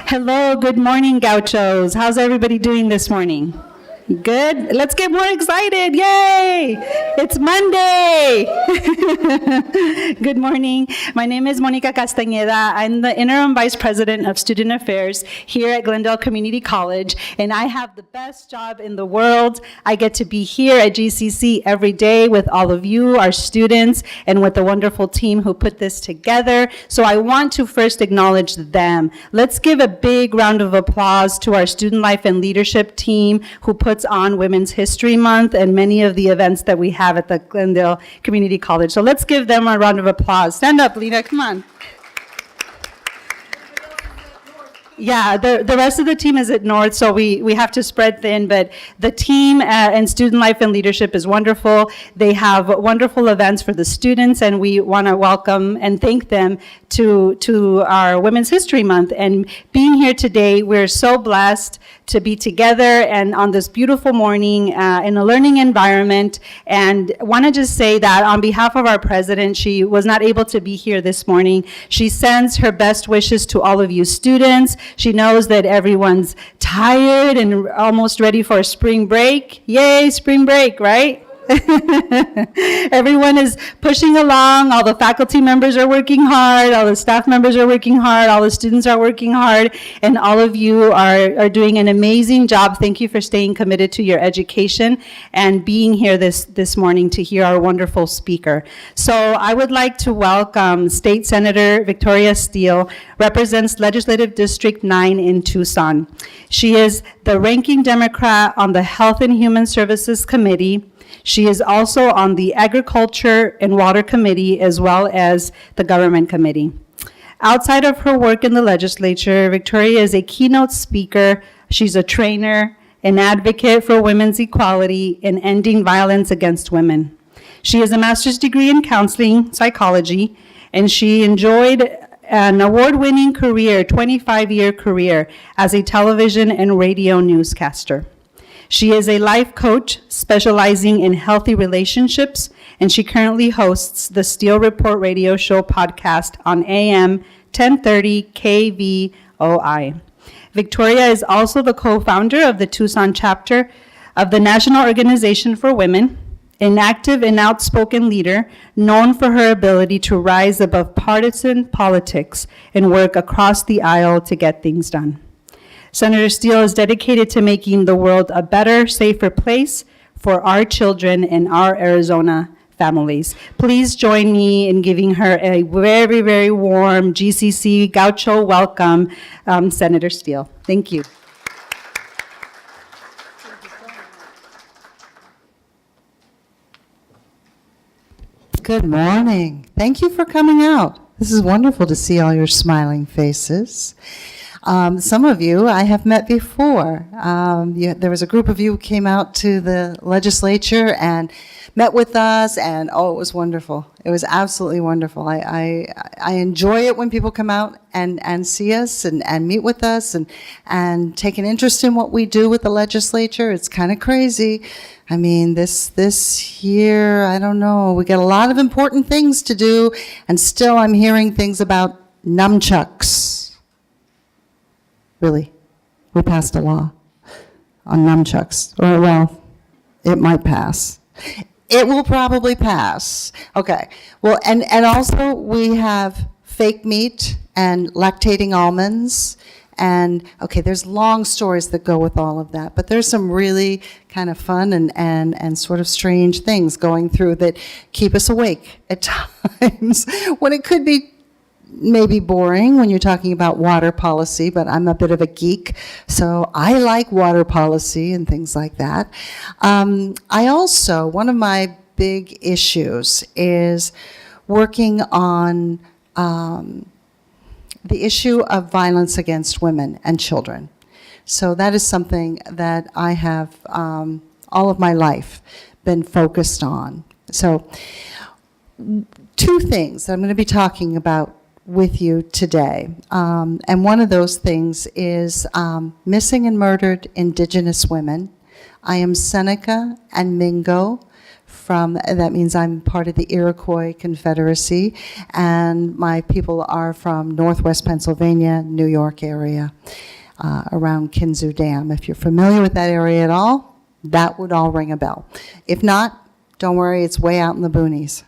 Hello, good morning, gauchos. How's everybody doing this morning? Good? Let's get more excited. Yay! It's Monday! Good morning. My name is Monica Castañeda. I'm the Interim Vice President of Student Affairs here at Glendale Community College, and I have the best job in the world. I get to be here at GCC every day with all of you, our students, and with the wonderful team who put this together. So I want to first acknowledge them. Let's give a big round of applause to our Student Life and Leadership team who puts on Women's History Month and many of the events that we have at the Glendale Community College. So let's give them a round of applause. Stand up, Lena, come on. Yeah, the rest of the team is at North, so we have to spread thin, but the team in Student Life and Leadership is wonderful. They have wonderful events for the students, and we want to welcome and thank them to our Women's History Month. And being here today, we're so blessed to be together and on this beautiful morning in a learning environment. And want to just say that on behalf of our president, she was not able to be here this morning. She sends her best wishes to all of you students. She knows that everyone's tired and almost ready for a spring break. Yay, spring break, right? Everyone is pushing along. All the faculty members are working hard. All the staff members are working hard. All the students are working hard. And all of you are doing an amazing job. Thank you for staying committed to your education and being here this morning to hear our wonderful speaker. So I would like to welcome State Senator Victoria Steele, represents Legislative District 9 in Tucson. She is the ranking Democrat on the Health and Human Services Committee. She is also on the Agriculture and Water Committee as well as the Government Committee. Outside of her work in the legislature, Victoria is a keynote speaker. She's a trainer, an advocate for women's equality and ending violence against women. She has a master's degree in counseling psychology, and she enjoyed an award-winning career, 25-year career as a television and radio newscaster. She is a life coach specializing in healthy relationships, and she currently hosts the Steele Report radio show podcast on AM 1030 KVOI. Victoria is also the co-founder of the Tucson chapter of the National Organization for Women, an active and outspoken leader known for her ability to rise above partisan politics and work across the aisle to get things done. Senator Steele is dedicated to making the world a better, safer place for our children and our Arizona families. Please join me in giving her a very, very warm GCC Gaucho welcome, Senator Steele. Thank you. Good morning. Thank you for coming out. This is wonderful to see all your smiling faces. Some of you I have met before. There was a group of you who came out to the legislature and met with us, and oh, it was wonderful. It was absolutely wonderful. I enjoy it when people come out and see us and meet with us and take an interest in what we do with the legislature. It's kind of crazy. I mean, this year, I don't know, we got a lot of important things to do, and still I'm hearing things about nunchucks. Really, we passed a law on nunchucks, or well, it might pass. It will probably pass. Okay, well, and also we have fake meat and lactating almonds, and okay, there's long stories that go with all of that, but there's some really kind of fun and sort of strange things going through that keep us awake at times when it could be maybe boring when you're talking about water policy, but I'm a bit of a geek, so I like water policy and things like that. I also, one of my big issues is working on the issue of violence against women and children. So that is something that I have all of my life been focused on. So two things that I'm going to be talking about with you today. And one of those things is missing and murdered Indigenous women. I am Seneca and Mingo that means I'm part of the Iroquois Confederacy, and my people are from Northwest Pennsylvania, New York area, around Kinzua Dam. If you're familiar with that area at all, that would all ring a bell. If not, don't worry, it's way out in the boonies.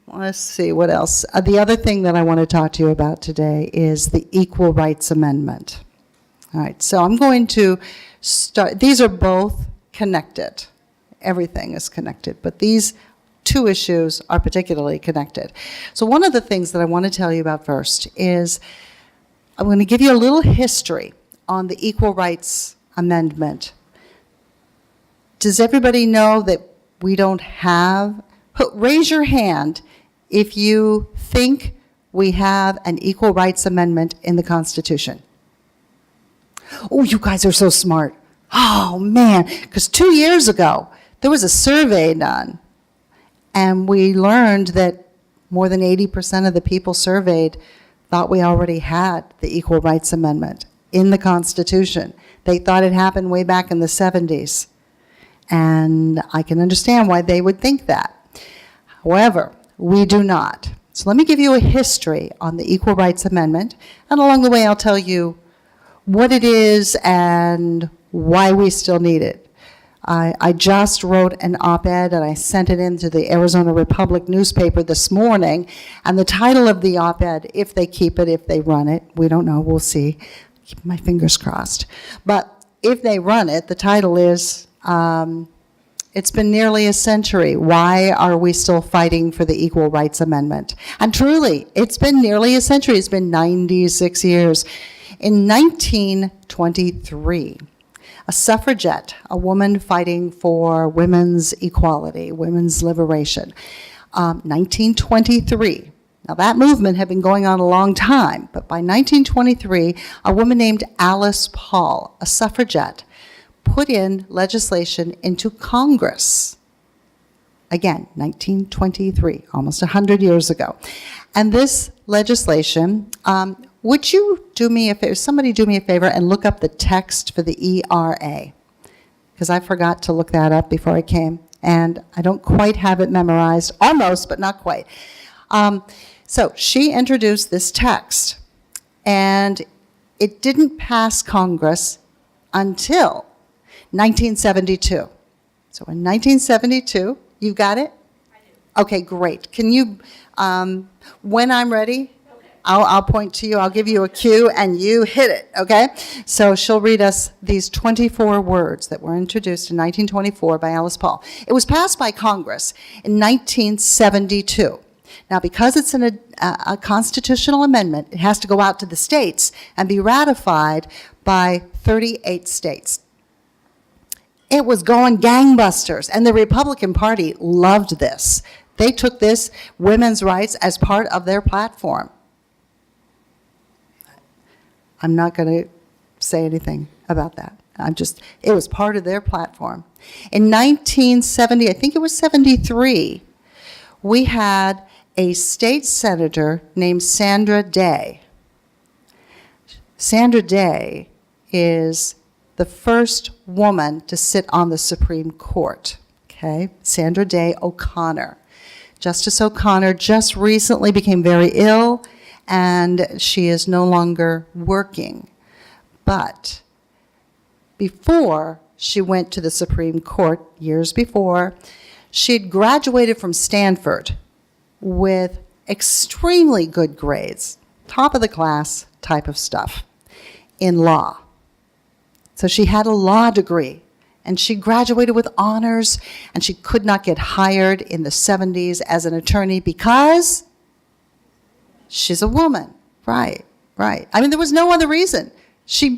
Let's see, what else? The other thing that I want to talk to you about today is the Equal Rights Amendment. All right, so I'm going to start, these are both connected. Everything is connected, but these two issues are particularly connected. So one of the things that I want to tell you about first is I'm going to give you a little history on the Equal Rights Amendment. Does everybody know that we don't have, raise your hand if you think we have an Equal Rights Amendment in the Constitution. Oh, you guys are so smart. Oh, man, because 2 years ago, there was a survey done, and we learned that more than 80% of the people surveyed thought we already had the Equal Rights Amendment in the Constitution. They thought it happened way back in the 70s, and I can understand why they would think that. However, we do not. So let me give you a history on the Equal Rights Amendment, and along the way I'll tell you what it is and why we still need it. I just wrote an op-ed and I sent it into the Arizona Republic newspaper this morning, and the title of the op-ed, if they keep it, if they run it, we don't know, we'll see, keep my fingers crossed, but if they run it, the title is, it's been nearly a century. Why are we still fighting for the Equal Rights Amendment? And truly, it's been nearly a century. It's been 96 years. In 1923, a suffragette, a woman fighting for women's equality, women's liberation, 1923. Now, that movement had been going on a long time, but by 1923, a woman named Alice Paul, a suffragette, put in legislation into Congress. Again, 1923, almost 100 years ago. And this legislation, would you do me a favor, somebody do me a favor and look up the text for the ERA? Because I forgot to look that up before I came, and I don't quite have it memorized, almost, but not quite. So she introduced this text, and it didn't pass Congress until 1972. So in 1972, you got it? I do. Okay, great. Can you, when I'm ready, okay. I'll point to you, I'll give you a cue, and you hit it, okay? So she'll read us these 24 words that were introduced in 1924 by Alice Paul. It was passed by Congress in 1972. Now, because it's a constitutional amendment, it has to go out to the states and be ratified by 38 states. It was going gangbusters, and the Republican Party loved this. They took this women's rights as part of their platform. I'm not going to say anything about that. It was part of their platform. In 1970, I think it was 73, we had a state senator named Sandra Day. Sandra Day is the first woman to sit on the Supreme Court, okay? Sandra Day O'Connor. Justice O'Connor just recently became very ill, and she is no longer working. But before she went to the Supreme Court, years before, she'd graduated from Stanford with extremely good grades, top of the class type of stuff, in law. So she had a law degree, and she graduated with honors, and she could not get hired in the 70s as an attorney because she's a woman. Right. I mean, there was no other reason. She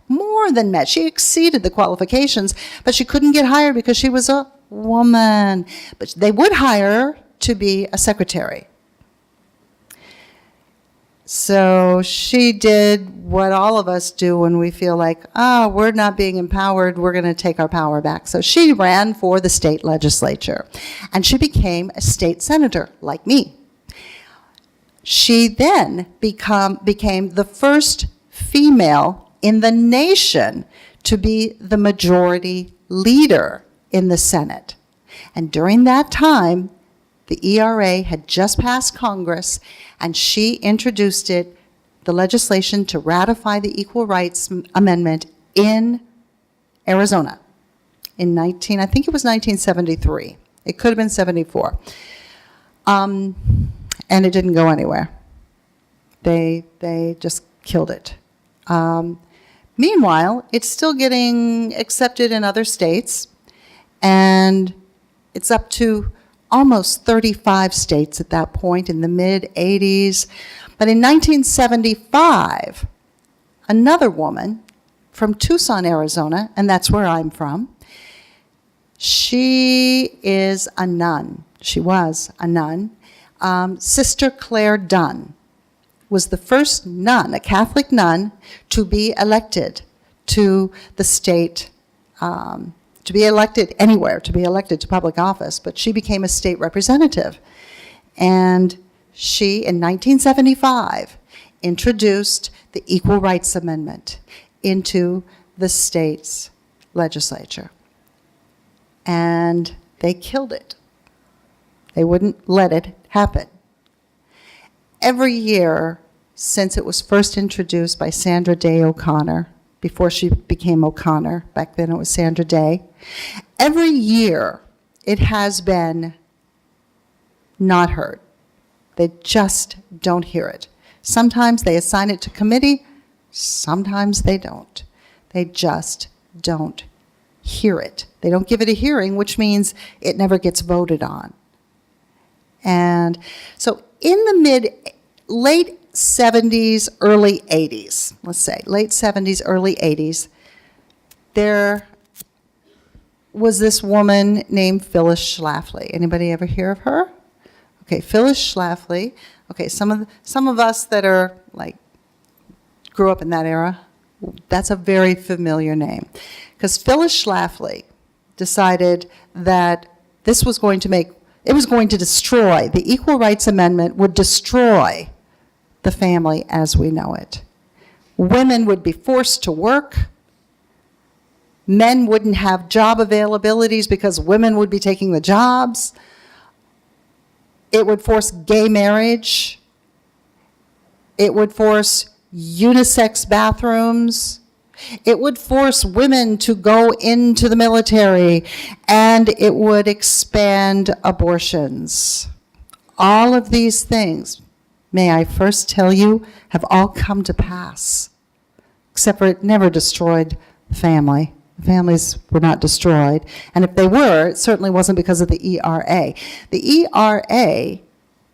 more than met. She exceeded the qualifications, but she couldn't get hired because she was a woman. But they would hire her to be a secretary. So she did what all of us do when we feel like, we're not being empowered, we're going to take our power back. So she ran for the state legislature, and she became a state senator, like me. She then became the first female in the nation to be the majority leader in the Senate. And during that time, the ERA had just passed Congress, and she introduced the legislation to ratify the Equal Rights Amendment in Arizona I think it was 1973. It could have been 74. And it didn't go anywhere. They just killed it. Meanwhile, it's still getting accepted in other states, and it's up to almost 35 states at that point in the mid-'80s. But in 1975, another woman from Tucson, Arizona, and that's where I'm from, she is a nun. She was a nun. Sister Claire Dunn was the first nun, a Catholic nun, to be elected to the state, to be elected anywhere, to be elected to public office, but she became a state representative. And she, in 1975, introduced the Equal Rights Amendment into the state's legislature. And they killed it. They wouldn't let it happen. Every year since it was first introduced by Sandra Day O'Connor, before she became O'Connor, back then it was Sandra Day, every year it has been not heard. They just don't hear it. Sometimes they assign it to committee, sometimes they don't. They just don't hear it. They don't give it a hearing, which means it never gets voted on. And so in the late 70s, early 80s, let's say, late 70s, early 80s, there was this woman named Phyllis Schlafly. Anybody ever hear of her? Okay, Phyllis Schlafly. Okay, some of us that are like grew up in that era, that's a very familiar name, because Phyllis Schlafly decided that this was going to destroy, the Equal Rights Amendment would destroy the family as we know it. Women would be forced to work. Men wouldn't have job availabilities because women would be taking the jobs. It would force gay marriage. It would force unisex bathrooms. It would force women to go into the military, and it would expand abortions. All of these things, may I first tell you, have all come to pass, except for it never destroyed the family. The families were not destroyed, and if they were, it certainly wasn't because of the ERA. The ERA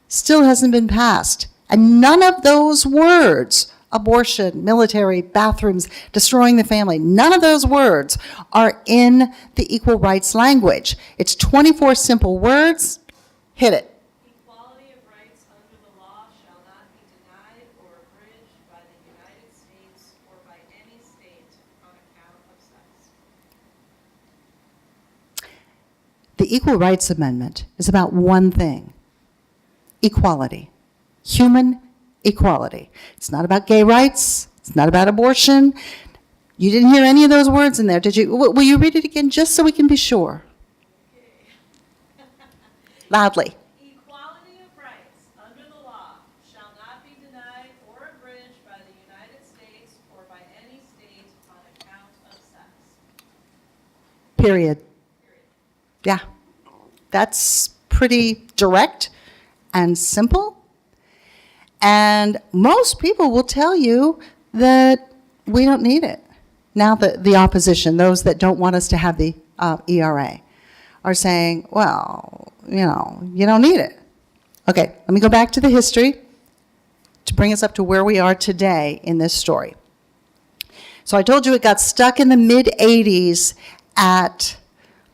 still hasn't been passed, and none of those words, abortion, military, bathrooms, destroying the family, none of those words are in the equal rights language. It's 24 simple words. Hit it. Equality of rights under the law shall not be denied or abridged by the United States or by any state on account of sex. The Equal Rights Amendment is about one thing: equality, human equality. It's not about gay rights. It's not about abortion. You didn't hear any of those words in there, did you? Will you read it again just so we can be sure? Okay. Loudly. Equality of rights under the law shall not be denied or abridged by the United States or by any state on account of sex. Period. Yeah. That's pretty direct and simple. And most people will tell you that we don't need it. Now the opposition, those that don't want us to have the ERA, are saying, well, you don't need it. Okay, let me go back to the history to bring us up to where we are today in this story. So I told you it got stuck in the mid-'80s at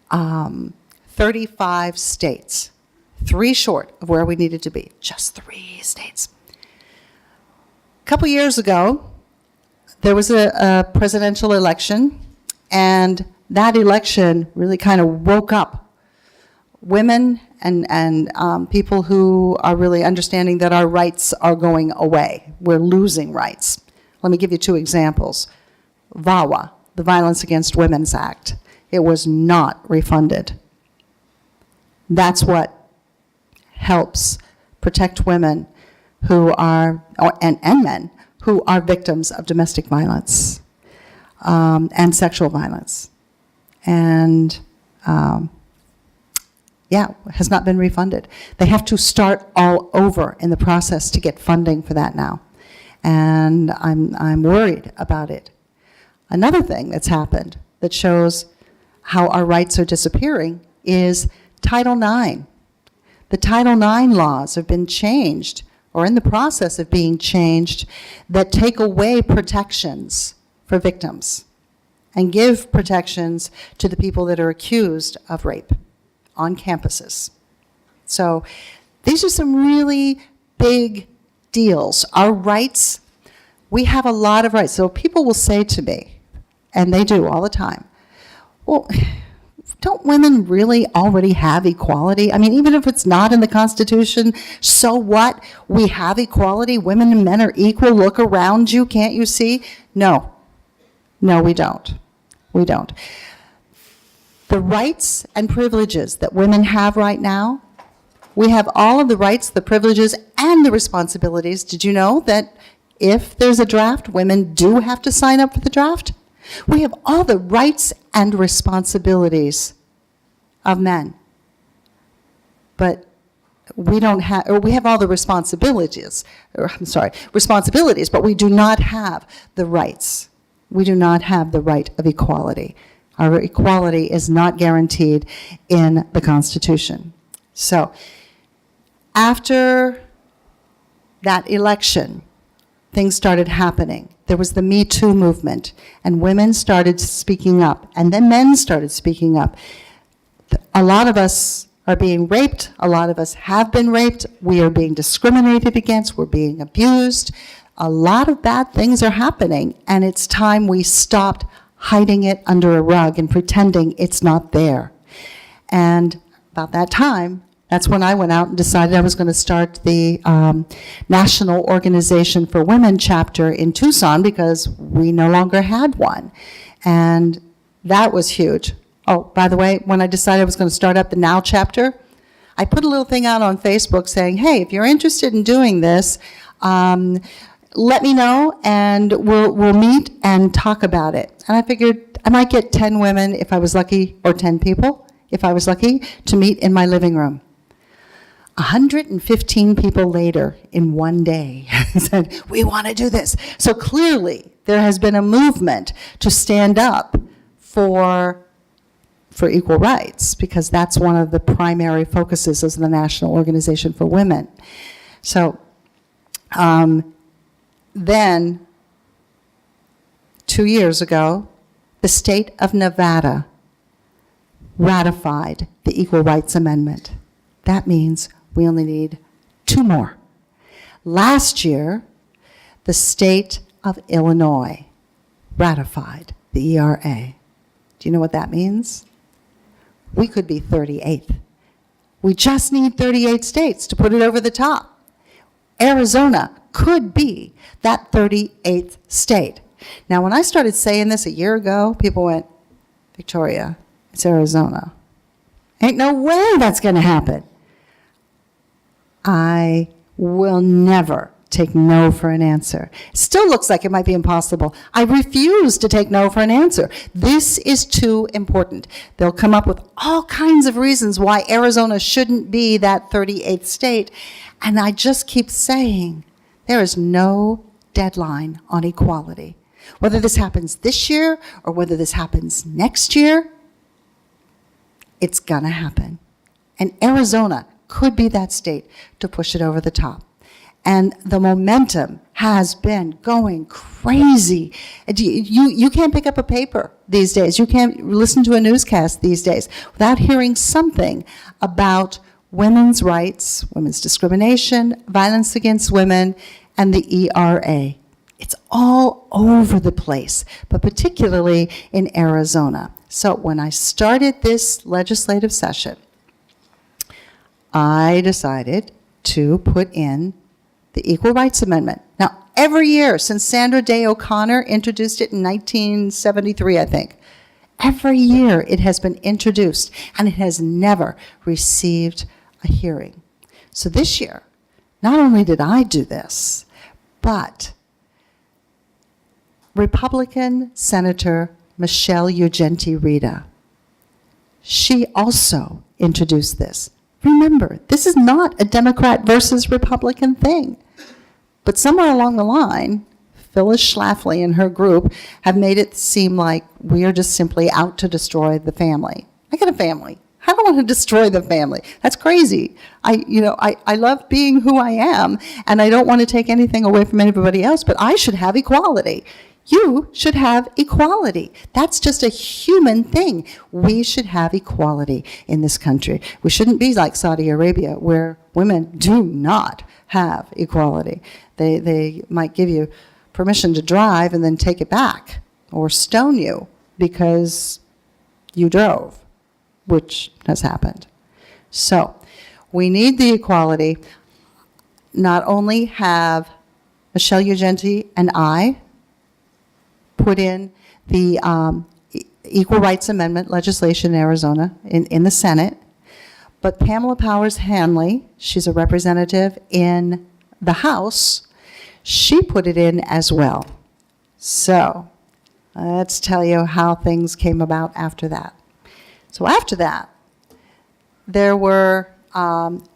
35 states, 3 short of where we needed to be, just 3 states. A couple years ago, there was a presidential election, and that election really kind of woke up women and people who are really understanding that our rights are going away. We're losing rights. Let me give you 2 examples. VAWA, the Violence Against Women's Act. It was not refunded. That's what helps protect women who are, and men, who are victims of domestic violence and sexual violence. And has not been refunded. They have to start all over in the process to get funding for that now. And I'm worried about it. Another thing that's happened that shows how our rights are disappearing is Title IX. The Title IX laws have been changed, or in the process of being changed, that take away protections for victims and give protections to the people that are accused of rape on campuses. So these are some really big deals. Our rights, we have a lot of rights. So people will say to me, and they do all the time, well, don't women really already have equality? I mean, even if it's not in the Constitution, so what? We have equality. Women and men are equal. Look around you. Can't you see? No. No, we don't. We don't. The rights and privileges that women have right now, we have all of the rights, the privileges, and the responsibilities. Did you know that if there's a draft, women do have to sign up for the draft? We have all the rights and responsibilities of men. But we don't have, or we have all the responsibilities, responsibilities, but we do not have the rights. We do not have the right of equality. Our equality is not guaranteed in the Constitution. So, after that election, things started happening. There was the Me Too movement, and women started speaking up, and then men started speaking up. A lot of us are being raped. A lot of us have been raped. We are being discriminated against. We're being abused. A lot of bad things are happening, and it's time we stopped hiding it under a rug and pretending it's not there. And about that time, that's when I went out and decided I was going to start the National Organization for Women chapter in Tucson, because we no longer had one. And that was huge. Oh, by the way, when I decided I was going to start up the Now chapter, I put a little thing out on Facebook saying, hey, if you're interested in doing this, let me know, and we'll meet and talk about it. And I figured I might get 10 women if I was lucky, or 10 people if I was lucky, to meet in my living room. 115 people later in one day said, we want to do this. So clearly there has been a movement to stand up for equal rights, because that's one of the primary focuses of the National Organization for Women. So then, 2 years ago, the state of Nevada ratified the Equal Rights Amendment. That means we only need 2 more. Last year, the state of Illinois ratified the ERA. Do you know what that means? We could be 38th. We just need 38 states to put it over the top. Arizona could be that 38th state. Now, when I started saying this a year ago, people went, Victoria, it's Arizona. Ain't no way that's going to happen. I will never take no for an answer. Still looks like it might be impossible. I refuse to take no for an answer. This is too important. They'll come up with all kinds of reasons why Arizona shouldn't be that 38th state. And I just keep saying, there is no deadline on equality. Whether this happens this year or whether this happens next year, it's gonna happen. And Arizona could be that state to push it over the top. And the momentum has been going crazy. You can't pick up a paper these days. You can't listen to a newscast these days without hearing something about women's rights, women's discrimination, violence against women, and the ERA. It's all over the place, but particularly in Arizona. So when I started this legislative session, I decided to put in the Equal Rights Amendment. Now, every year since Sandra Day O'Connor introduced it in 1973, I think, Every year it has been introduced, and it has never received a hearing. So this year, not only did I do this, but Republican Senator Michelle Ugenti-Rita, she also introduced this. Remember, this is not a Democrat versus Republican thing. But somewhere along the line, Phyllis Schlafly and her group have made it seem like we are just simply out to destroy the family. I got a family. I don't want to destroy the family. That's crazy. I love being who I am, and I don't want to take anything away from anybody else, but I should have equality. You should have equality. That's just a human thing. We should have equality in this country. We shouldn't be like Saudi Arabia, where women do not have equality. They might give you permission to drive and then take it back, or stone you because you drove, which has happened. So we need the equality. Not only have Michelle Ugenti and I put in the Equal Rights Amendment legislation in Arizona in the Senate, but Pamela Powers Hanley, she's a representative in the House, she put it in as well. So let's tell you how things came about after that. So after that, there were,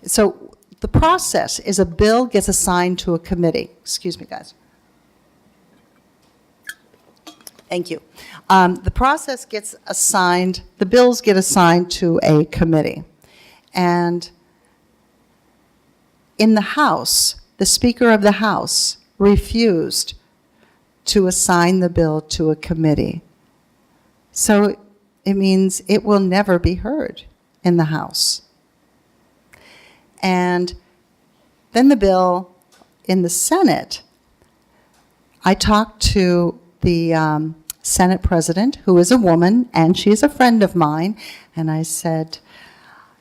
so the process is a bill gets assigned to a committee. Excuse me, guys. Thank you. The process gets assigned, the bills get assigned to a committee. And in the House, the Speaker of the House refused to assign the bill to a committee. So it means it will never be heard in the House. And then the bill in the Senate, I talked to the Senate president, who is a woman, and she is a friend of mine, and I said,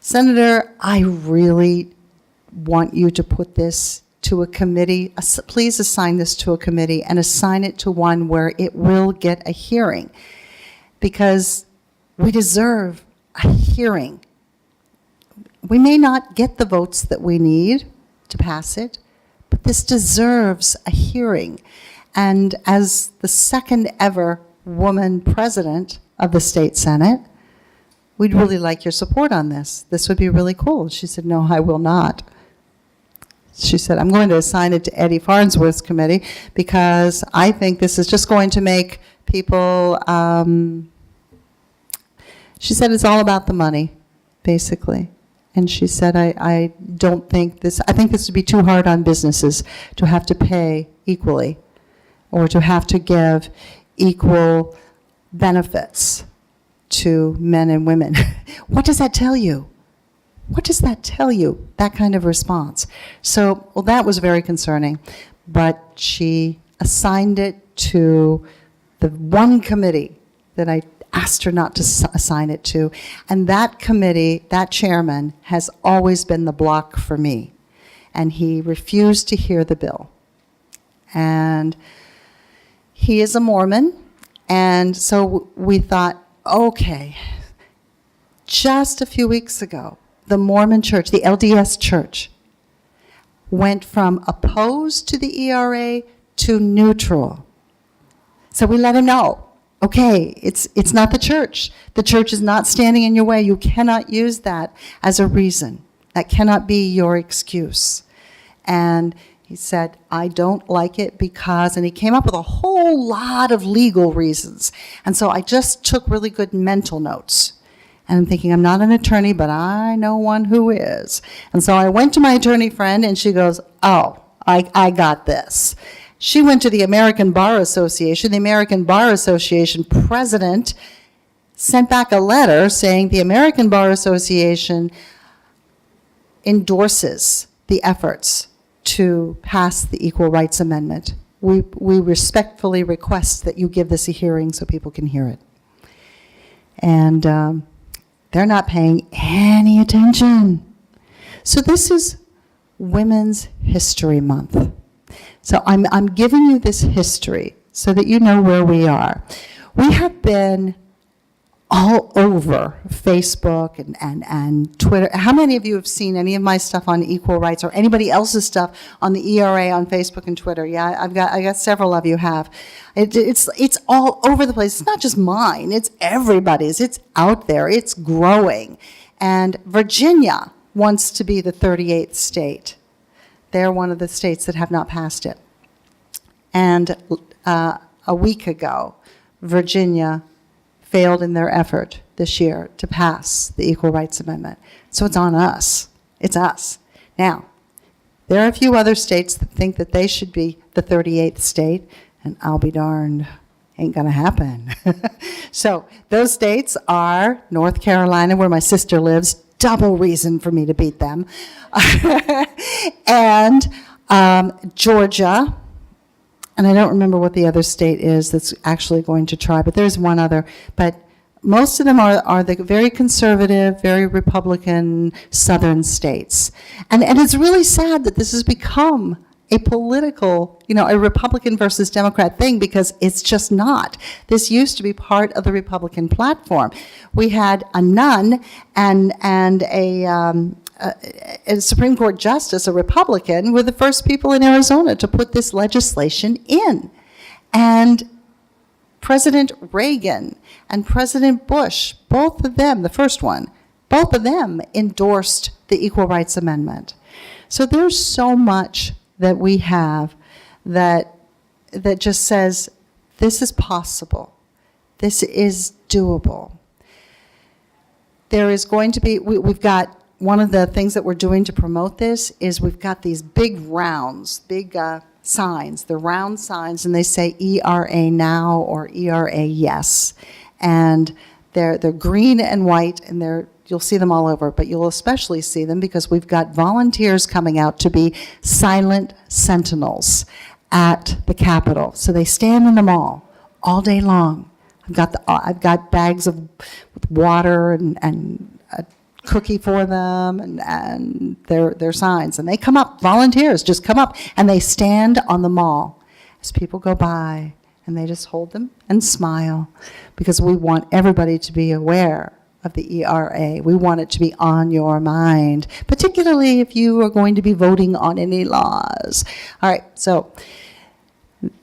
Senator, I really want you to put this to a committee. Please assign this to a committee and assign it to one where it will get a hearing, because we deserve a hearing. We may not get the votes that we need to pass it, but this deserves a hearing. And as the second ever woman president of the state Senate, we'd really like your support on this. This would be really cool. She said, no, I will not. She said, I'm going to assign it to Eddie Farnsworth's committee because I think this is just going to make people, she said it's all about the money, basically. And she said, I don't think this, I think this would be too hard on businesses to have to pay equally or to have to give equal benefits to men and women. What does that tell you? What does that tell you, that kind of response? So, well, that was very concerning, but she assigned it to the one committee that I asked her not to assign it to, and that committee, that chairman, has always been the block for me, and he refused to hear the bill. And he is a Mormon, and so we thought, okay, just a few weeks ago, the Mormon church, the LDS church, went from opposed to the ERA to neutral. So we let him know, okay, it's not the church. The church is not standing in your way. You cannot use that as a reason. That cannot be your excuse. And he said, I don't like it because, and he came up with a whole lot of legal reasons. And so I just took really good mental notes. And I'm thinking, I'm not an attorney, but I know one who is. And so I went to my attorney friend, and she goes, oh, I got this. She went to the American Bar Association. The American Bar Association president sent back a letter saying the American Bar Association endorses the efforts to pass the Equal Rights Amendment. We respectfully request that you give this a hearing so people can hear it. And they're not paying any attention. So this is Women's History Month. So I'm giving you this history so that you know where we are. We have been all over Facebook and Twitter. How many of you have seen any of my stuff on equal rights or anybody else's stuff on the ERA on Facebook and Twitter? Yeah, I got several of you have. It's all over the place. It's not just mine. It's everybody's. It's out there. It's growing. And Virginia wants to be the 38th state. They're one of the states that have not passed it. And a week ago, Virginia failed in their effort this year to pass the Equal Rights Amendment. So it's on us. It's us. Now, there are a few other states that think that they should be the 38th state, and I'll be darned, ain't gonna happen. So those states are North Carolina, where my sister lives, double reason for me to beat them, and Georgia, and I don't remember what the other state is that's actually going to try, but there's one other. But most of them are the very conservative, very Republican southern states. And it's really sad that this has become a political, a Republican versus Democrat thing, because it's just not. This used to be part of the Republican platform. We had a nun and a Supreme Court justice, a Republican, were the first people in Arizona to put this legislation in. And President Reagan and President Bush, both of them, the first one, both of them endorsed the Equal Rights Amendment. So there's so much that we have that just says, this is possible. This is doable. There is going to be, we've got, one of the things that we're doing to promote this is we've got these big rounds, big signs, the round signs, and they say ERA now or ERA yes. And they're green and white, and you'll see them all over, but you'll especially see them because we've got volunteers coming out to be silent sentinels at the Capitol. So they stand in the mall all day long. I've got bags with water and a cookie for them and their signs, and they come up, volunteers just come up, and they stand on the mall as people go by, and they just hold them and smile, because we want everybody to be aware of the ERA. We want it to be on your mind, particularly if you are going to be voting on any laws. All right, so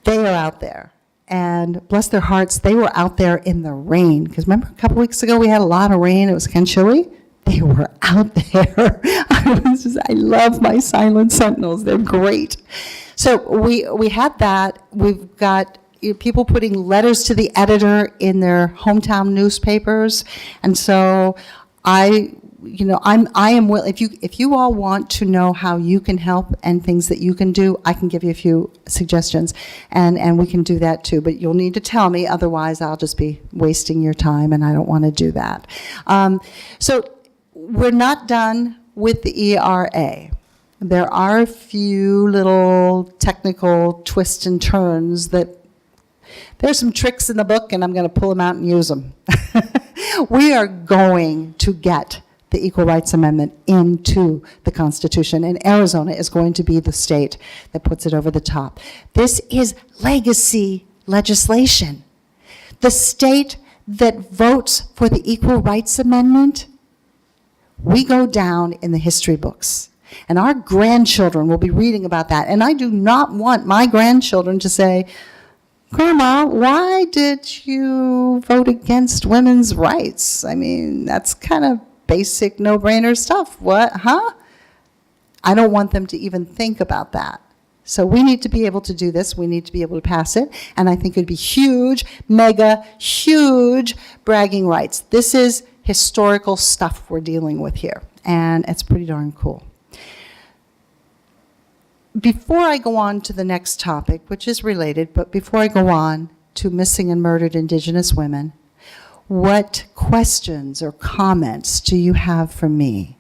they are out there. And bless their hearts, they were out there in the rain. Because remember a couple weeks ago we had a lot of rain, it was kind of chilly? They were out there. I love my silent sentinels, they're great. So we had that. We've got people putting letters to the editor in their hometown newspapers. And so I am willing, if you all want to know how you can help and things that you can do, I can give you a few suggestions, and we can do that too. But you'll need to tell me, otherwise I'll just be wasting your time, and I don't want to do that. So we're not done with the ERA. There are a few little technical twists and turns that there's some tricks in the book, and I'm going to pull them out and use them. We are going to get the Equal Rights Amendment into the Constitution, and Arizona is going to be the state that puts it over the top. This is legacy legislation. The state that votes for the Equal Rights Amendment, we go down in the history books. And our grandchildren will be reading about that. And I do not want my grandchildren to say, Grandma, why did you vote against women's rights? I mean, that's kind of basic no-brainer stuff. What, huh? I don't want them to even think about that. So we need to be able to do this. We need to be able to pass it. And I think it'd be huge, mega, huge bragging rights. This is historical stuff we're dealing with here. And it's pretty darn cool. Before I go on to the next topic, which is related, but before I go on to missing and murdered Indigenous women, what questions or comments do you have for me?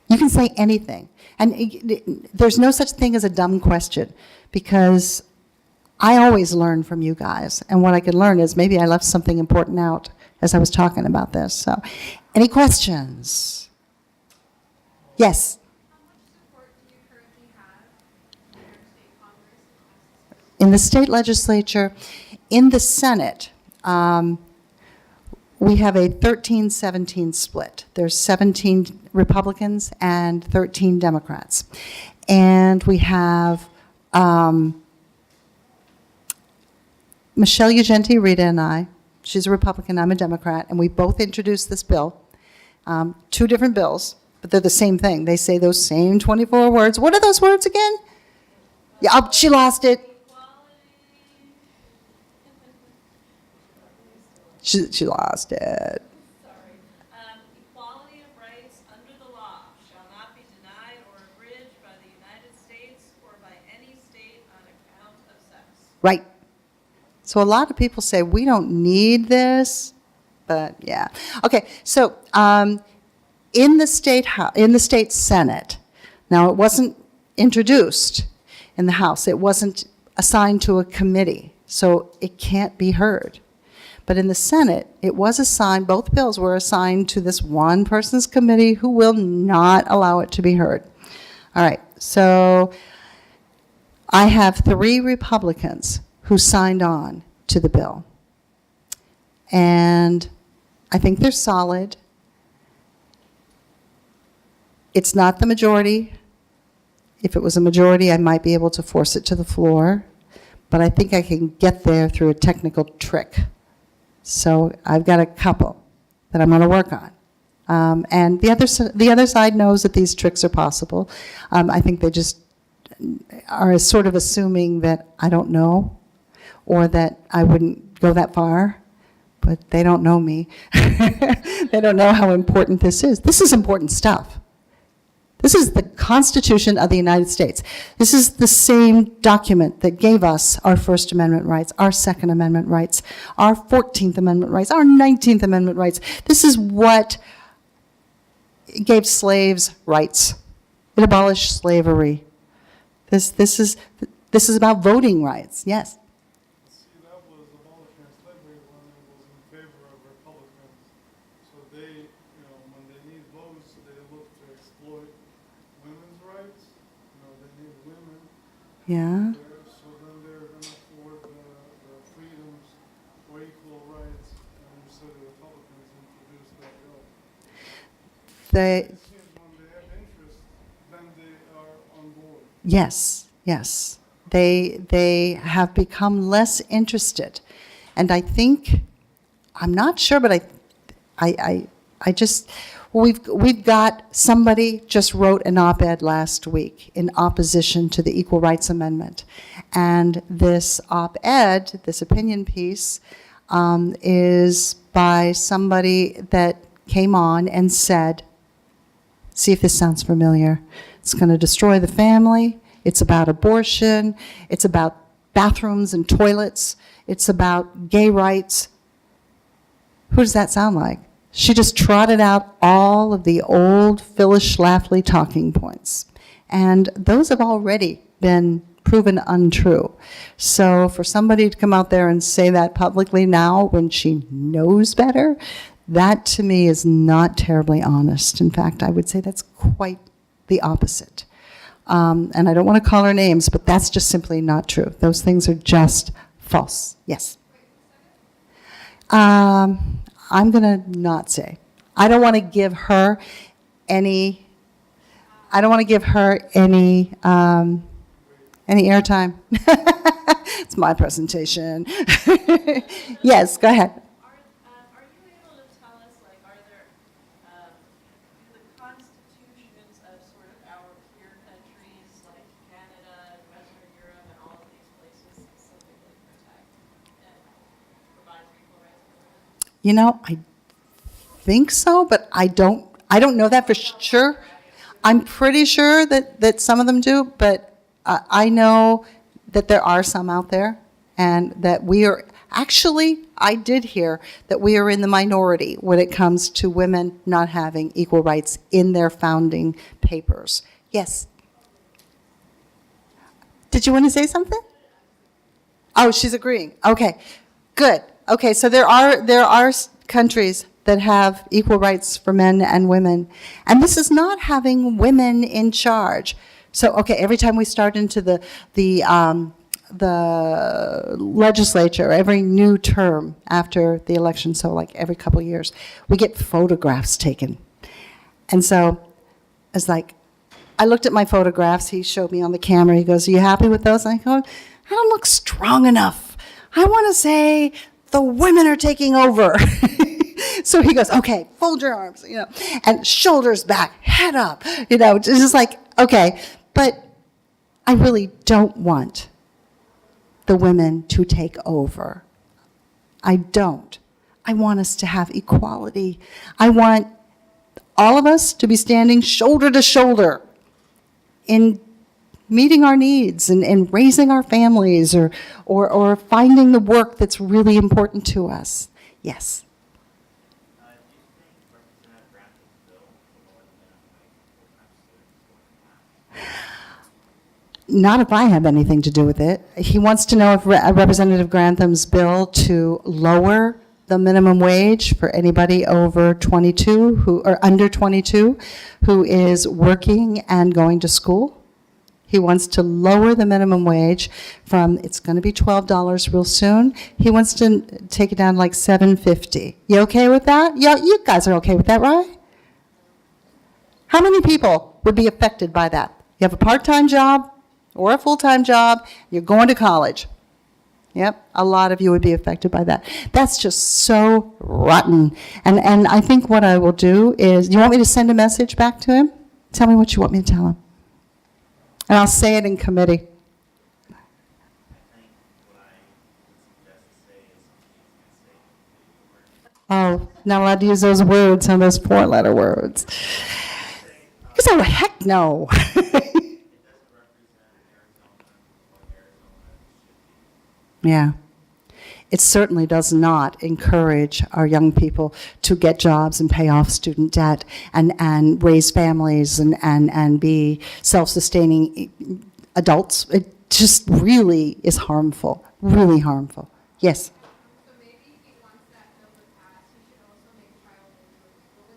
You can say anything. And there's no such thing as a dumb question, because I always learn from you guys. And what I can learn is maybe I left something important out as I was talking about this. So, any questions? Yes? In the state legislature, in the Senate, we have a 13-17 split. There's 17 Republicans and 13 Democrats. And we have Michelle Ugenti, Rita, and I. She's a Republican, I'm a Democrat, and we both introduced this bill. Two different bills, but they're the same thing. They say those same 24 words. What are those words again? Yeah, oh, she lost it. She lost it. Sorry. Equality of rights under the law shall not be denied or abridged by the United States or by any state on account of sex. Right. So a lot of people say, we don't need this, but yeah. Okay, so in the state Senate, now it wasn't introduced in the House. It wasn't assigned to a committee, so it can't be heard. But in the Senate, it was assigned, both bills were assigned to this one person's committee who will not allow it to be heard. All right, so I have 3 Republicans who signed on to the bill. And I think they're solid. It's not the majority. If it was a majority, I might be able to force it to the floor. But I think I can get there through a technical trick. So I've got a couple that I'm going to work on. And the other side knows that these tricks are possible. I think they just are sort of assuming that I don't know or that I wouldn't go that far, but they don't know me. They don't know how important this is. This is important stuff. This is the Constitution of the United States. This is the same document that gave us our First Amendment rights, our Second Amendment rights, our 14th Amendment rights, our 19th Amendment rights. This is what gave slaves rights. It abolished slavery. This is about voting rights, yes. See, that was abolishing slavery when it was in favor of Republicans. So they, when they need votes, they look to exploit women's rights. They need women. Yeah. So then they're going to afford the freedoms or equal rights. And so the Republicans introduced that bill. It seems when they have interest, then they are on board. Yes, yes. They have become less interested. And I think, I'm not sure, but I just, we've got, somebody just wrote an op-ed last week in opposition to the Equal Rights Amendment. And this op-ed, this opinion piece, is by somebody that came on and said, see if this sounds familiar. It's going to destroy the family. It's about abortion. It's about bathrooms and toilets. It's about gay rights. Who does that sound like? She just trotted out all of the old Phyllis Schlafly talking points. And those have already been proven untrue. So for somebody to come out there and say that publicly now when she knows better, that to me is not terribly honest. In fact, I would say that's quite the opposite. And I don't want to call her names, but that's just simply not true. Those things are just false. Yes? I'm going to not say. I don't want to give her any airtime. It's my presentation. Yes, go ahead. Are you able to tell us, are there, do the constitutions of sort of our peer countries, like Canada, and Western Europe, and all of these places, specifically protect and provide for equal rights for women? I think so, but I don't know that for sure. I'm pretty sure that some of them do, but I know that there are some out there, and that we are, actually, I did hear that we are in the minority when it comes to women not having equal rights in their founding papers. Yes? Did you want to say something? Oh, she's agreeing. Okay, good. Okay, so there are countries that have equal rights for men and women. And this is not having women in charge. So, okay, every time we start into the the legislature, every new term after the election, so like every couple years, we get photographs taken. And so it's like, I looked at my photographs, he showed me on the camera, he goes, "Are you happy with those?" And I go, "I don't look strong enough. I want to say the women are taking over." So he goes, "Okay, fold your arms, and shoulders back, head up, it's just like, okay, but I really don't want the women to take over. I don't. I want us to have equality. I want all of us to be standing shoulder to shoulder in meeting our needs and raising our families or finding the work that's really important to us." Yes. Do you think Representative Grantham bill will lower the minimum wage for full-time students going to pass? Not if I have anything to do with it. He wants to know if Representative Grantham's bill to lower the minimum wage for anybody over 22 or under 22 who is working and going to school. He wants to lower the minimum wage from, it's going to be $12 real soon. He wants to take it down like $7.50. You okay with that? Yeah, you guys are okay with that, right? How many people would be affected by that? You have a part-time job or a full-time job, you're going to college. Yep, a lot of you would be affected by that. That's just so rotten. And I think what I will do is, you want me to send a message back to him? Tell me what you want me to tell him. And I'll say it in committee. I think what I would suggest to say is something you can say. Oh, not allowed to use those words, those 4-letter words. You say, "Oh, heck no." It doesn't represent Arizona what Arizona should be. Yeah. It certainly does not encourage our young people to get jobs and pay off student debt and raise families and be self-sustaining adults. It just really is harmful, really harmful. Yes? So maybe he wants that bill to pass, he should also make child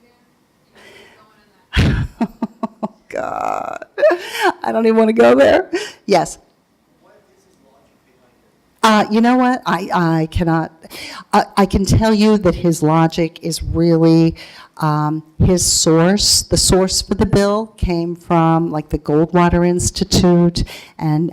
labor illegal again. Going in that. Oh, God. I don't even want to go there. Yes? You know what? I cannot. I can tell you that his logic is really his source. The source for the bill came from like the Goldwater Institute and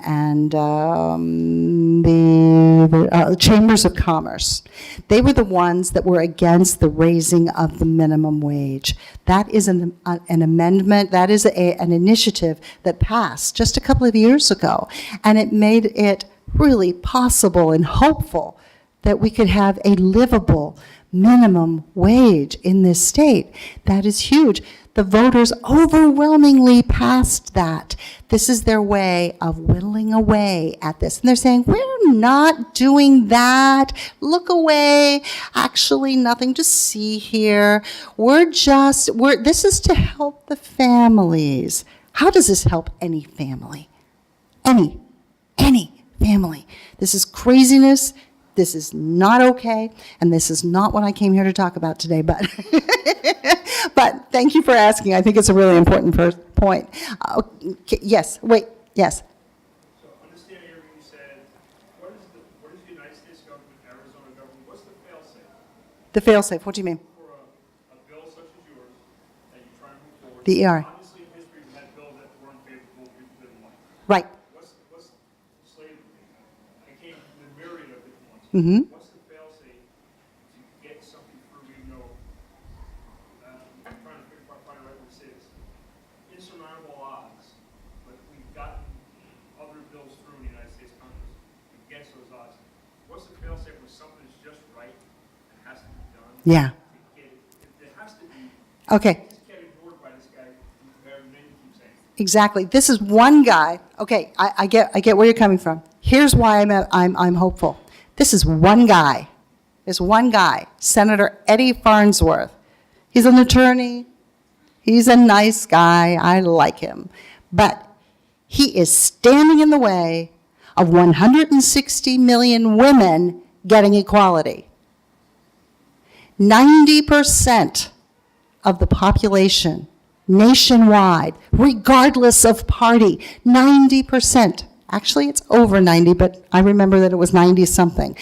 the Chambers of Commerce. They were the ones that were against the raising of the minimum wage. That is an amendment. That is an initiative that passed just a couple of years ago, and it made it really possible and hopeful that we could have a livable minimum wage in this state. That is huge. The voters overwhelmingly passed that. This is their way of whittling away at this. And they're saying, "We're not doing that. Look away. Actually, nothing to see here. This is to help the families." How does this help any family? Any family. This is craziness. This is not okay, and this is not what I came here to talk about today, but but thank you for asking. I think it's a really important point. Yes, wait, yes. So understanding everything you said, what is the United States government, Arizona government, what's the fail-safe The fail-safe, what do you mean? for a bill such as yours that you're trying to move forward? The ER. Obviously, in history, we've had bills that were unfavorable, people didn't like. Right. What's slavery? I came with a myriad of different ones. Mm-hmm. What's the fail-safe to get something through, even though, I'm trying to find the right way to say this, insurmountable odds, but we've gotten other bills through in the United States Congress against those odds. What's the fail-safe when something's just right and has to be done? Yeah. To get it? There has to be. Okay. Just get ignored by this guy, whoever name you keep saying. Exactly. This is one guy. Okay, I get where you're coming from. Here's why I'm hopeful. This is one guy. There's one guy, Senator Eddie Farnsworth. He's an attorney. He's a nice guy. I like him. But he is standing in the way of 160 million women getting equality. 90% of the population nationwide, regardless of party, 90% Actually, it's over 90, but I remember that it was 90-something.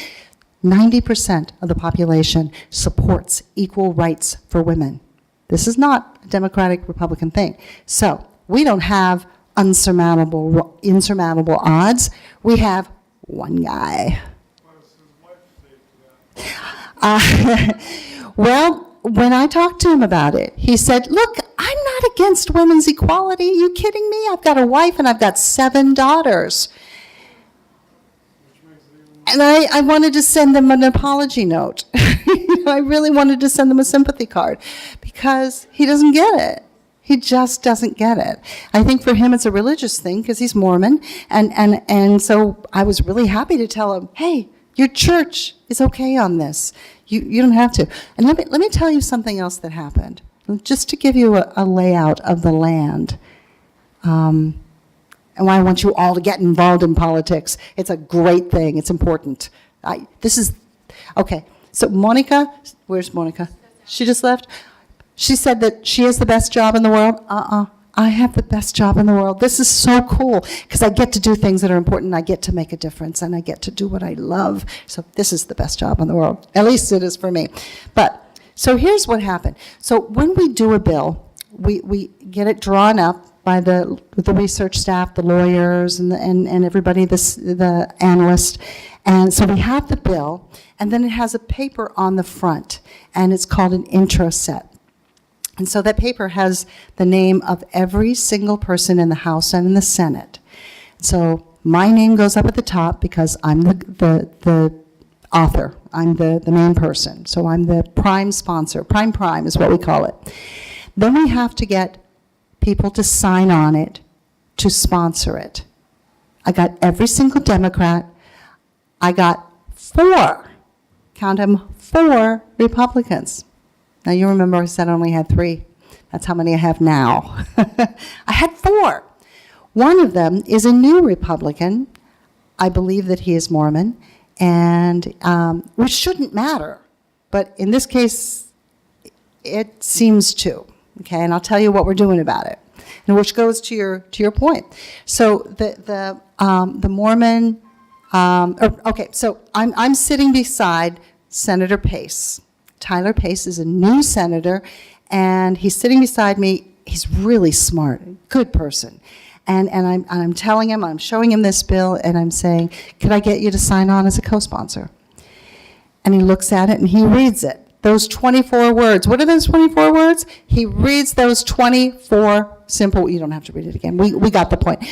90% of the population supports equal rights for women. This is not a Democratic Republican thing. So we don't have insurmountable odds. We have one guy. What does his wife say to that? Well, when I talked to him about it, he said, look, I'm not against women's equality. Are you kidding me? I've got a wife and I've got 7 daughters. Which makes it even And I wanted to send them an apology note. I really wanted to send them a sympathy card because he doesn't get it. He just doesn't get it. I think for him it's a religious thing because he's Mormon. And so I was really happy to tell him, hey, your church is okay on this. You don't have to. And let me tell you something else that happened, just to give you a layout of the land. And why I want you all to get involved in politics. It's a great thing. It's important. Okay. So Monica, where's Monica? She just left. She said that she has the best job in the world. I have the best job in the world. This is so cool because I get to do things that are important. I get to make a difference and I get to do what I love. So this is the best job in the world. At least it is for me. But so here's what happened. So when we do a bill, we get it drawn up by the research staff, the lawyers, and everybody, the analyst. And so we have the bill, and then it has a paper on the front, and it's called an intro set. And so that paper has the name of every single person in the House and in the Senate. So my name goes up at the top because I'm the author. I'm the main person. So I'm the prime sponsor. Prime is what we call it. Then we have to get people to sign on it to sponsor it. I got every single Democrat. I got 4, count them, 4 Republicans. Now, you remember I said I only had 3. That's how many I have now. I had 4. One of them is a new Republican. I believe that he is Mormon, and which shouldn't matter. But in this case, it seems to. Okay, and I'll tell you what we're doing about it, and which goes to your point. So the Mormon. Okay, so I'm sitting beside Senator Pace. Tyler Pace is a new senator, and he's sitting beside me. He's really smart, good person. And I'm telling him, I'm showing him this bill, and I'm saying, could I get you to sign on as a co-sponsor? And he looks at it, and he reads it. Those 24 words. What are those 24 words? He reads those 24 simple, you don't have to read it again. We got the point.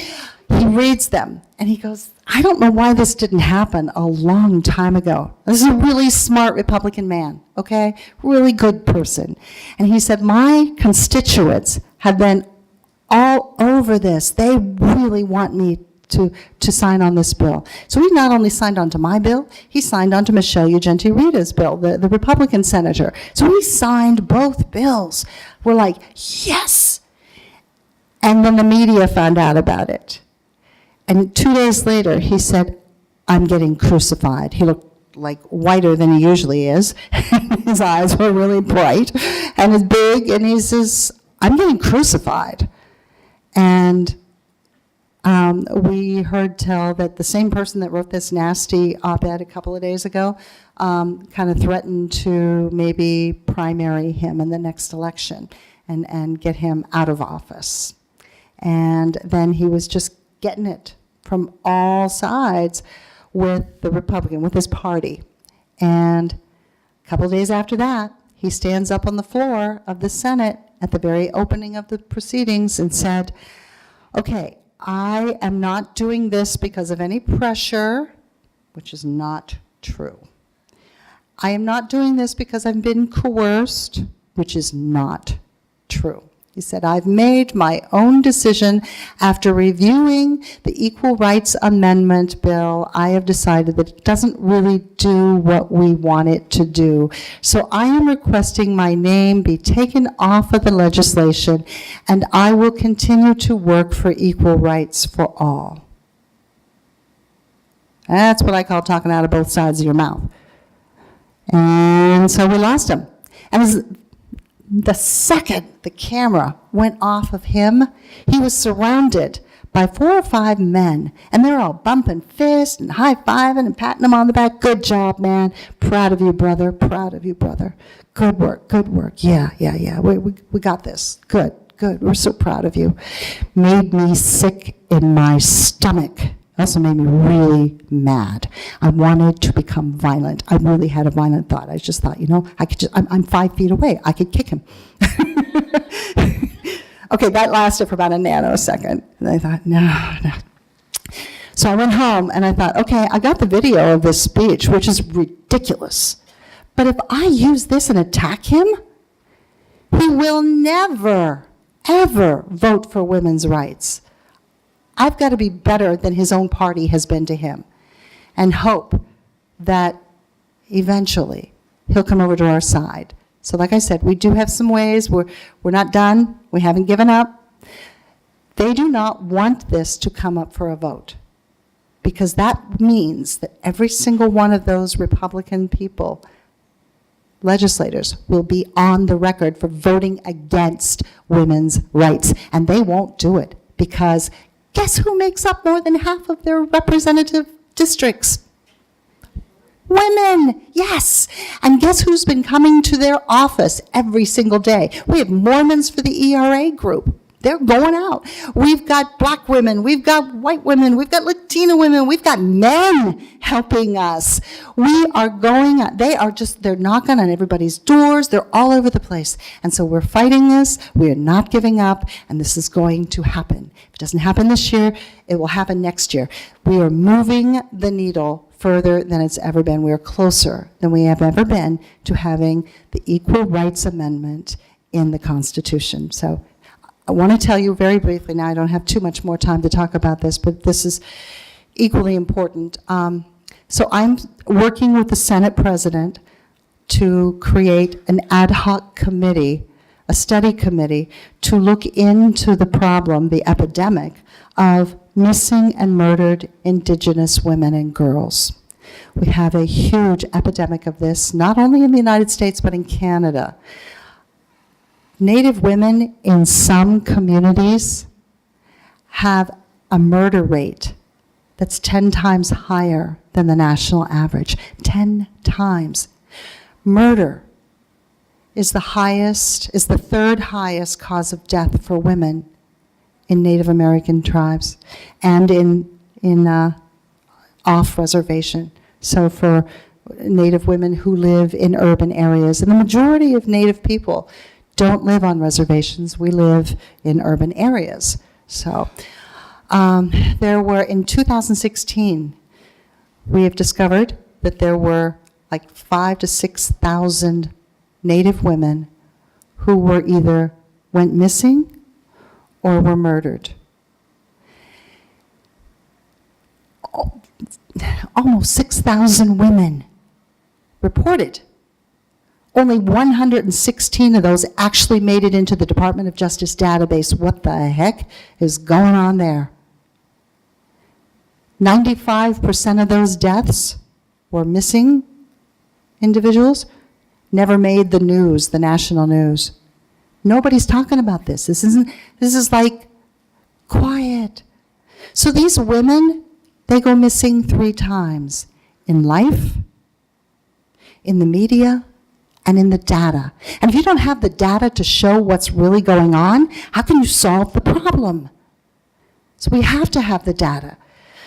He reads them, and he goes, I don't know why this didn't happen a long time ago. This is a really smart Republican man, okay? Really good person. And he said, my constituents have been all over this. They really want me to sign on this bill. So he not only signed on to my bill, he signed on to Michelle Ugenti-Rita's bill, the Republican senator. So he signed both bills. We're like, yes! And then the media found out about it. And 2 days later, he said, I'm getting crucified. He looked like whiter than he usually is. His eyes were really bright and as big, and he says, I'm getting crucified. And we heard tell that the same person that wrote this nasty op-ed a couple of days ago kind of threatened to maybe primary him in the next election and get him out of office. And then he was just getting it from all sides with the Republican, with his party. And a couple of days after that, he stands up on the floor of the Senate at the very opening of the proceedings and said, okay, I am not doing this because of any pressure, which is not true. I am not doing this because I've been coerced, which is not true. He said, I've made my own decision after reviewing the Equal Rights Amendment bill. I have decided that it doesn't really do what we want it to do. So I am requesting my name be taken off of the legislation, and I will continue to work for equal rights for all. That's what I call talking out of both sides of your mouth. And so we lost him. And as the second the camera went off of him, he was surrounded by 4 or 5 men, and they're all bumping fists and high-fiving and patting him on the back. Good job, man. Proud of you, brother. Proud of you, brother. Good work, good work. Yeah. We got this. Good. We're so proud of you. Made me sick in my stomach. Also made me really mad. I wanted to become violent. I really had a violent thought. I just thought, I'm 5 feet away. I could kick him. Okay, that lasted for about a nanosecond. And I thought, no. So I went home and I thought, okay, I got the video of this speech, which is ridiculous. But if I use this and attack him, he will never, ever vote for women's rights. I've got to be better than his own party has been to him, and hope that eventually he'll come over to our side. So like I said, we do have some ways. We're not done. We haven't given up. They do not want this to come up for a vote, because that means that every single one of those Republican people, legislators, will be on the record for voting against women's rights. And they won't do it, because guess who makes up more than half of their representative districts? Women, yes. And guess who's been coming to their office every single day? We have Mormons for the ERA group. They're going out. We've got black women. We've got white women. We've got Latina women. We've got men helping us. We are going out. They're knocking on everybody's doors. They're all over the place. And so we're fighting this. We are not giving up. And this is going to happen. If it doesn't happen this year, it will happen next year. We are moving the needle further than it's ever been. We are closer than we have ever been to having the Equal Rights Amendment in the Constitution. So I want to tell you very briefly, now I don't have too much more time to talk about this, but this is equally important. So I'm working with the Senate President to create an ad hoc committee, a study committee, to look into the problem, the epidemic of missing and murdered Indigenous women and girls. We have a huge epidemic of this, not only in the United States, but in Canada. Native women in some communities have a murder rate that's 10 times higher than the national average. 10 times. Murder is the third highest cause of death for women in Native American tribes and in off-reservation. So for Native women who live in urban areas, and the majority of Native people don't live on reservations. We live in urban areas. So there were, in 2016, we have discovered that there were like 5,000 to 6,000 Native women who were either went missing or were murdered. Almost 6,000 women reported. Only 116 of those actually made it into the Department of Justice database. What the heck is going on there? 95% of those deaths were missing individuals, never made the news, the national news. Nobody's talking about this. This is like quiet. So these women, they go missing 3 times: in life, in the media, and in the data. And if you don't have the data to show what's really going on, how can you solve the problem? So we have to have the data.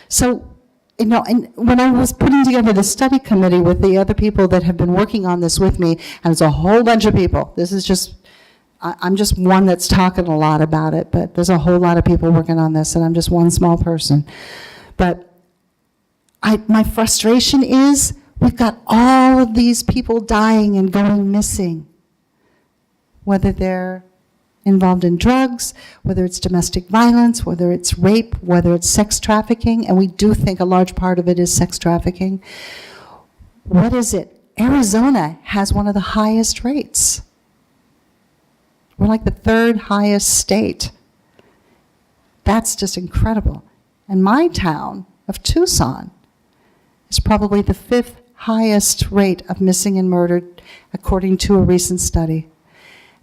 So, and when I was putting together the study committee with the other people that have been working on this with me, and it's a whole bunch of people. This is just, I'm just one that's talking a lot about it, but there's a whole lot of people working on this, and I'm just one small person. But my frustration is, we've got all of these people dying and going missing, whether they're involved in drugs, whether it's domestic violence, whether it's rape, whether it's sex trafficking, and we do think a large part of it is sex trafficking. What is it? Arizona has one of the highest rates. We're like the 3rd highest state. That's just incredible. And my town of Tucson is probably the 5th highest rate of missing and murdered, according to a recent study.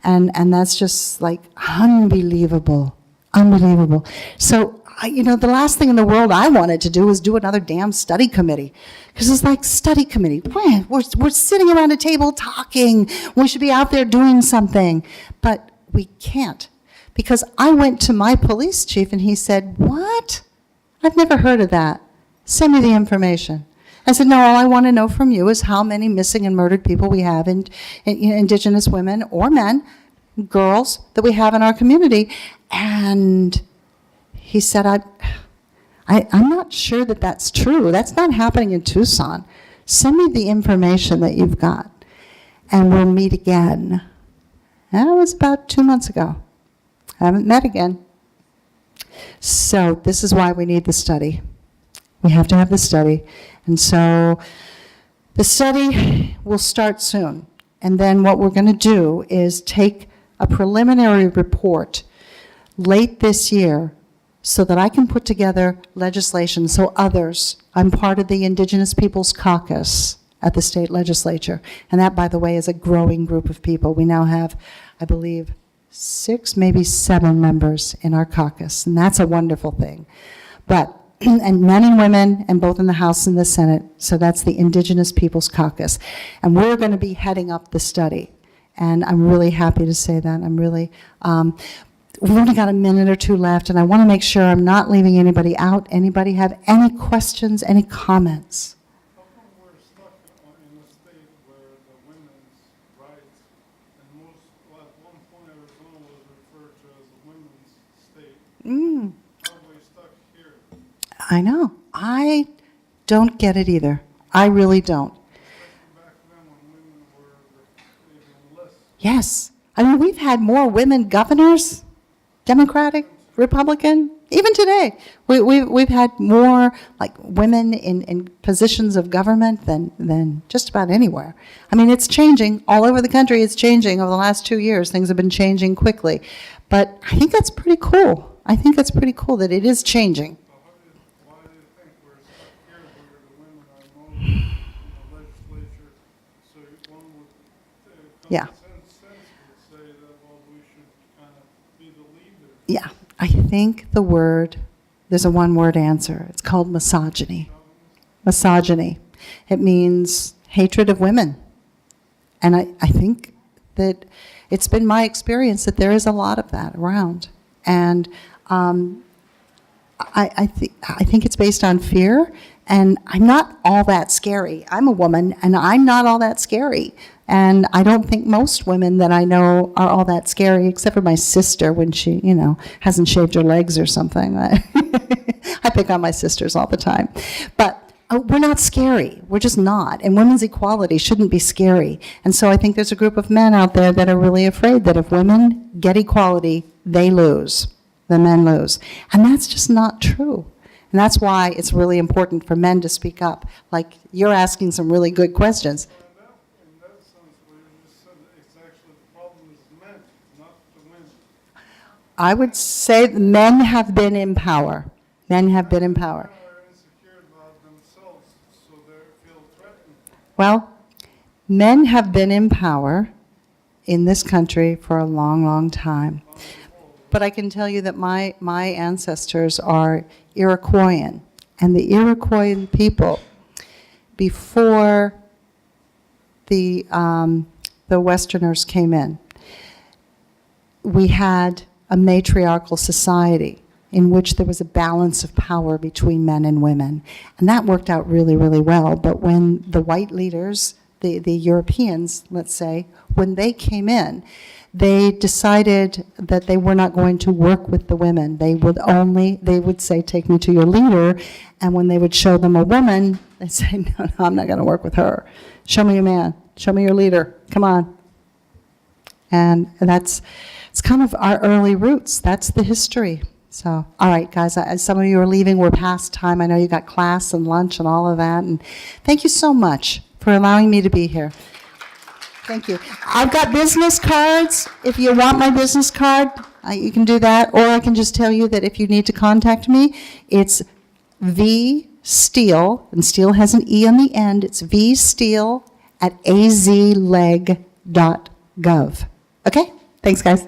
And that's just like unbelievable, unbelievable. So the last thing in the world I wanted to do was do another damn study committee. Because it's like, study committee, man, we're sitting around a table talking. We should be out there doing something. But we can't. Because I went to my police chief and he said, what? I've never heard of that. Send me the information. I said, no, all I want to know from you is how many missing and murdered people we have in Indigenous women or men, girls that we have in our community. And he said, I'm not sure that that's true. That's not happening in Tucson. Send me the information that you've got, and we'll meet again. That was about 2 months ago. I haven't met again. So this is why we need the study. We have to have the study. And so the study will start soon. And then what we're going to do is take a preliminary report late this year so that I can put together legislation so others, I'm part of the Indigenous Peoples Caucus at the state legislature. And that, by the way, is a growing group of people. We now have, I believe, 6, maybe 7 members in our caucus, and that's a wonderful thing. But, and men and women, and both in the House and the Senate, so that's the Indigenous Peoples Caucus. And we're going to be heading up the study. And I'm really happy to say that. I'm really, we've only got a minute or 2 left, and I want to make sure I'm not leaving anybody out. Anybody have any questions, any comments? How come we're stuck in a state where the women's rights, and most, well, at one point Arizona was referred to as a women's state. How are we stuck here? I know. I don't get it either. I really don't. Especially back then when women were even less. Yes. I mean, we've had more women governors, Democratic, Republican, even today. We've had more like women in positions of government than just about anywhere. I mean, it's changing all over the country. It's changing over the last 2 years. Things have been changing quickly. But I think that's pretty cool. I think that's pretty cool that it is changing. So why do you think we're stuck here where the women are most in the legislature? So one would, Yeah. sense would say that, well, we should kind of be the leader. Yeah, I think there's a one-word answer. It's called misogyny. Misogyny. It means hatred of women. And I think that it's been my experience that there is a lot of that around. And I think it's based on fear, and I'm not all that scary. I'm a woman, and I'm not all that scary. And I don't think most women that I know are all that scary, except for my sister when she, hasn't shaved her legs or something. I pick on my sisters all the time. But we're not scary. We're just not. And women's equality shouldn't be scary. And so I think there's a group of men out there that are really afraid that if women get equality, they lose. The men lose. And that's just not true. And that's why it's really important for men to speak up. Like, you're asking some really good questions. In that sense, where you just said that it's actually the problem is men, not the women. I would say men have been in power. Men have been in power. Men are insecure about themselves, so they feel threatened. Well, men have been in power in this country for a long, long time. But I can tell you that my ancestors are Iroquoian. And the Iroquoian people, before the Westerners came in, we had a matriarchal society in which there was a balance of power between men and women. And that worked out really, really well. But when the white leaders, the Europeans, let's say, when they came in, they decided that they were not going to work with the women. They would say, take me to your leader. And when they would show them a woman, they'd say, no, I'm not going to work with her. Show me a man. Show me your leader. Come on. And it's kind of our early roots. That's the history. So, all right, guys, as some of you are leaving, we're past time. I know you got class and lunch and all of that. And thank you so much for allowing me to be here. Thank you. I've got business cards. If you want my business card, you can do that. Or I can just tell you that if you need to contact me, it's V Steele, and Steele has an E on the end. It's vsteele@azleg.gov. Okay? Thanks, guys.